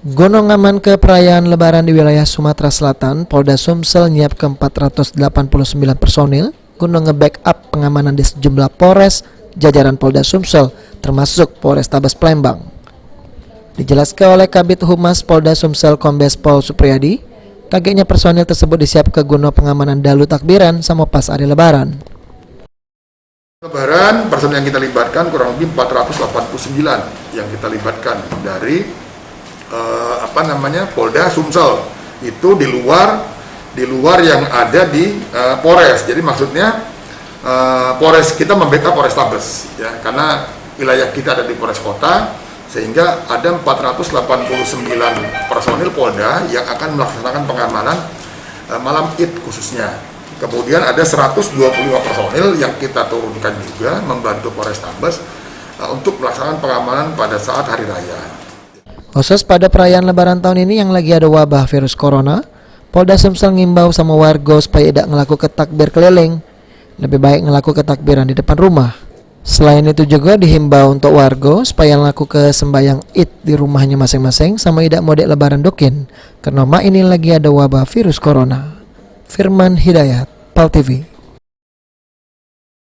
Gunung aman ke perayaan Lebaran di wilayah Sumatera Selatan, Polda Sumsel nyiapkan 489 personil guna nge-backup pengamanan di sejumlah Polres jajaran Polda Sumsel, termasuk Polrestabes Palembang. Dijelaskan oleh Kabid Humas Polda Sumsel Kombes Pol Supriyadi, kagetnya personil tersebut disiapkan guna pengamanan dalu takbiran sama pas hari Lebaran. Lebaran, personil yang kita libatkan kurang lebih 489 yang kita libatkan dari Polda Sumsel, itu di luar yang ada di Polres. Jadi maksudnya Polres kita membackup Polrestabes ya, karena wilayah kita ada di Polres Kota, sehingga ada 489 personil Polda yang akan melaksanakan pengamanan malam Id khususnya. Kemudian ada 125 personil yang kita turunkan juga membantu Polrestabes untuk melaksanakan pengamanan pada saat hari raya. Khusus pada perayaan Lebaran tahun ini yang lagi ada wabah virus corona, Polda Sumsel ngimbau sama warga supaya tidak ngelakukan takbir keliling. Lebih baik ngelakukan takbiran di depan rumah. Selain itu juga dihimbau untuk warga supaya ngelakukan sembahyang Id di rumahnya masing-masing sama tidak mudik Lebaran dokin, karena ini lagi ada wabah virus corona. Firman Hidayat, PAL TV.